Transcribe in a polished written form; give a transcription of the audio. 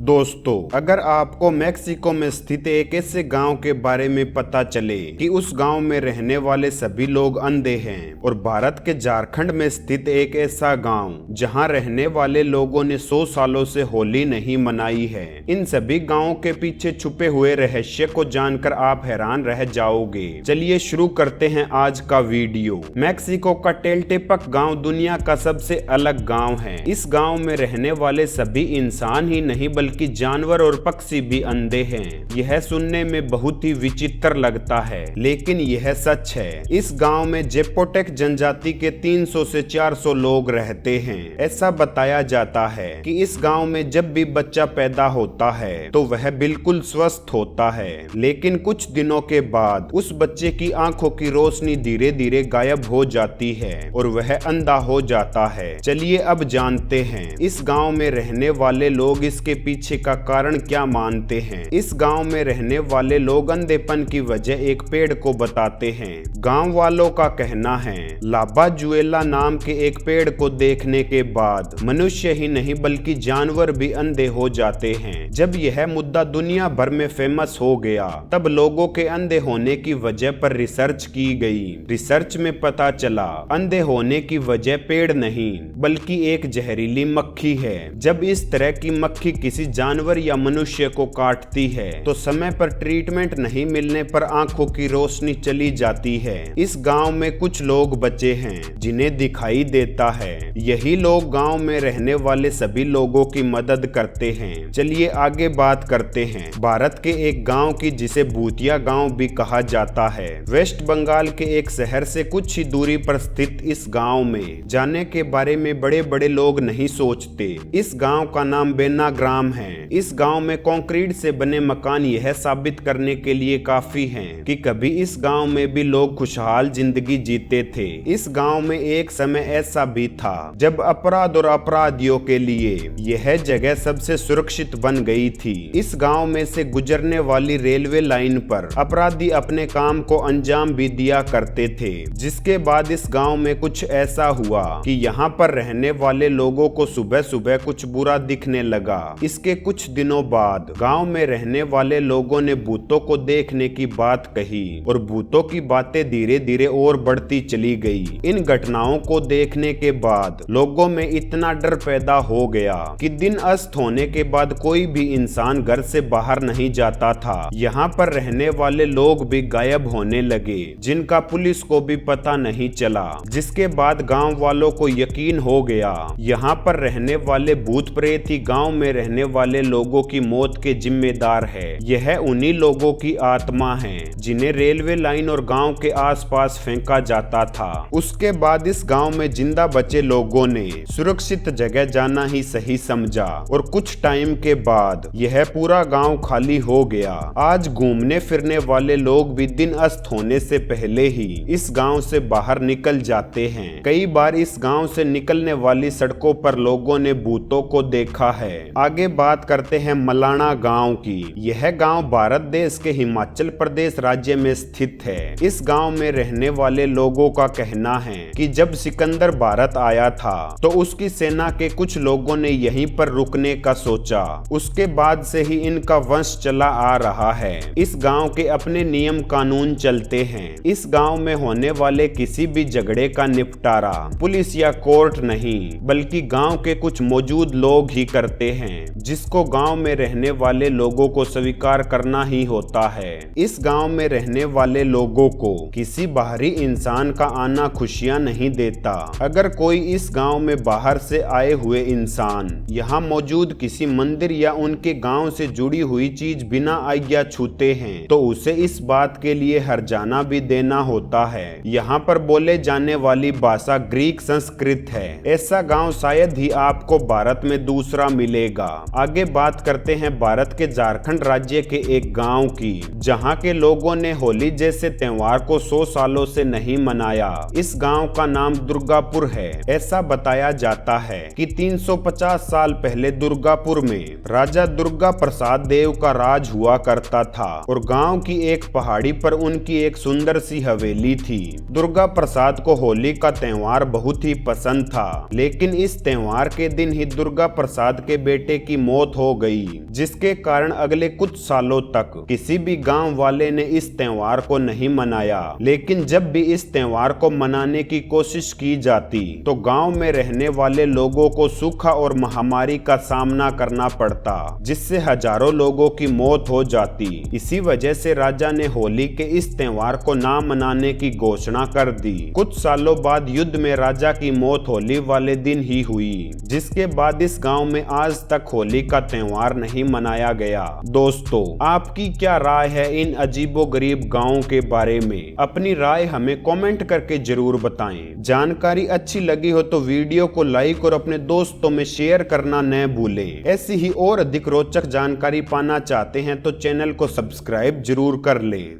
दोस्तों, अगर आपको मेक्सिको में स्थित एक ऐसे गांव के बारे में पता चले कि उस गांव में रहने वाले सभी लोग अंधे हैं और भारत के झारखंड में स्थित एक ऐसा गांव जहां रहने वाले लोगों ने 100 सालों से होली नहीं मनाई है, इन सभी गांवों के पीछे छुपे हुए रहस्य को जानकर आप हैरान रह जाओगे। चलिए शुरू करते हैं आज का वीडियो। मेक्सिको का टेलटेपक गाँव दुनिया का सबसे अलग गाँव है। इस गाँव में रहने वाले सभी इंसान ही नहीं बल्कि जानवर और पक्षी भी अंधे हैं। यह सुनने में बहुत ही विचित्र लगता है, लेकिन यह सच है। इस गांव में जेपोटेक जनजाति के 300 से 400 लोग रहते हैं। ऐसा बताया जाता है कि इस गांव में जब भी बच्चा पैदा होता है तो वह बिल्कुल स्वस्थ होता है, लेकिन कुछ दिनों के बाद उस बच्चे की आंखों की रोशनी धीरे धीरे गायब हो जाती है और वह अंधा हो जाता है। चलिए अब जानते हैं इस गांव में रहने वाले लोग इसके पीछे का कारण क्या मानते हैं। इस गांव में रहने वाले लोग अंधेपन की वजह एक पेड़ को बताते हैं। गांव वालों का कहना है लाबा जुएला नाम के एक पेड़ को देखने के बाद मनुष्य ही नहीं बल्कि जानवर भी अंधे हो जाते हैं। जब यह मुद्दा दुनिया भर में फेमस हो गया तब लोगों के अंधे होने की वजह पर रिसर्च की गई। रिसर्च में पता चला अंधे होने की वजह पेड़ नहीं बल्कि एक जहरीली मक्खी है। जब इस तरह की मक्खी किसी जानवर या मनुष्य को काटती है तो समय पर ट्रीटमेंट नहीं मिलने पर आंखों की रोशनी चली जाती है। इस गांव में कुछ लोग बचे हैं जिन्हें दिखाई देता है। यही लोग गांव में रहने वाले सभी लोगों की मदद करते हैं। चलिए आगे बात करते हैं भारत के एक गांव की जिसे भूतिया गांव भी कहा जाता है। वेस्ट बंगाल के एक शहर से कुछ ही दूरी पर स्थित इस गांव में जाने के बारे में बड़े बड़े लोग नहीं सोचते। इस गांव का नाम बेनाग्राम है। इस गांव में कंक्रीट से बने मकान यह साबित करने के लिए काफी हैं कि कभी इस गांव में भी लोग खुशहाल जिंदगी जीते थे। इस गांव में एक समय ऐसा भी था जब अपराध और अपराधियों के लिए यह जगह सबसे सुरक्षित बन गई थी। इस गांव में से गुजरने वाली रेलवे लाइन पर अपराधी अपने काम को अंजाम भी दिया करते थे। जिसके बाद इस गांव में कुछ ऐसा हुआ कि यहाँ पर रहने वाले लोगों को सुबह सुबह कुछ बुरा दिखने लगा। इसके कुछ दिनों बाद गांव में रहने वाले लोगों ने भूतों को देखने की बात कही और भूतों की बातें धीरे धीरे और बढ़ती चली गई। इन घटनाओं को देखने के बाद लोगों में इतना डर पैदा हो गया कि दिन अस्त होने के बाद कोई भी इंसान घर से बाहर नहीं जाता था। यहाँ पर रहने वाले लोग भी गायब होने लगे जिनका पुलिस को भी पता नहीं चला। जिसके बाद गाँव वालों को यकीन हो गया यहाँ पर रहने वाले भूत प्रेत ही गाँव में रहने वाले लोगों की मौत के जिम्मेदार है। यह उन्हीं लोगों की आत्मा है जिन्हें रेलवे लाइन और गांव के आसपास फेंका जाता था। उसके बाद इस गांव में जिंदा बचे लोगों ने सुरक्षित जगह जाना ही सही समझा और कुछ टाइम के बाद यह पूरा गांव खाली हो गया। आज घूमने फिरने वाले लोग भी दिन अस्त होने से पहले ही इस गांव से बाहर निकल जाते हैं। कई बार इस गांव से निकलने वाली सड़कों पर लोगों ने भूतों को देखा है। आगे बात करते हैं मलाना गांव की। यह गांव भारत देश के हिमाचल प्रदेश राज्य में स्थित है। इस गांव में रहने वाले लोगों का कहना है कि जब सिकंदर भारत आया था तो उसकी सेना के कुछ लोगों ने यहीं पर रुकने का सोचा। उसके बाद से ही इनका वंश चला आ रहा है। इस गांव के अपने नियम कानून चलते हैं। इस गांव में होने वाले किसी भी झगड़े का निपटारा पुलिस या कोर्ट नहीं बल्कि गांव के कुछ मौजूद लोग ही करते हैं, जिसको गांव में रहने वाले लोगों को स्वीकार करना ही होता है। इस गांव में रहने वाले लोगों को किसी बाहरी इंसान का आना खुशियां नहीं देता। अगर कोई इस गांव में बाहर से आए हुए इंसान यहाँ मौजूद किसी मंदिर या उनके गांव से जुड़ी हुई चीज बिना आज्ञा छूते हैं तो उसे इस बात के लिए हर्जाना भी देना होता है। यहाँ पर बोले जाने वाली भाषा ग्रीक संस्कृत है। ऐसा गाँव शायद ही आपको भारत में दूसरा मिलेगा। आगे बात करते हैं भारत के झारखंड राज्य के एक गांव की, जहां के लोगों लोगों ने होली जैसे त्योहार को 100 सालों से नहीं मनाया। इस गांव का नाम दुर्गापुर है। ऐसा बताया जाता है कि 350 साल पहले दुर्गापुर में राजा दुर्गा प्रसाद देव का राज हुआ करता था और गांव की एक पहाड़ी पर उनकी एक सुंदर सी हवेली थी। दुर्गा प्रसाद को होली का त्योहार बहुत ही पसंद था, लेकिन इस त्योहार के दिन ही दुर्गा प्रसाद के बेटे की मौत हो गई, जिसके कारण अगले कुछ सालों तक किसी भी गांव वाले ने इस त्योहार को नहीं मनाया। लेकिन जब भी इस त्योहार को मनाने की कोशिश की जाती तो गांव में रहने वाले लोगों को सूखा और महामारी का सामना करना पड़ता, जिससे हजारों लोगों की मौत हो जाती। इसी वजह से राजा ने होली के इस त्योहार को ना मनाने की घोषणा कर दी। कुछ सालों बाद युद्ध में राजा की मौत होली वाले दिन ही हुई, जिसके बाद इस गांव में आज तक होली का त्योहार नहीं मनाया गया। दोस्तों, आपकी क्या राय है इन अजीबोगरीब गांवों के बारे में? अपनी राय हमें कमेंट करके जरूर बताएं। जानकारी अच्छी लगी हो तो वीडियो को लाइक और अपने दोस्तों में शेयर करना न भूलें। ऐसी ही और अधिक रोचक जानकारी पाना चाहते हैं तो चैनल को सब्सक्राइब जरूर कर लें।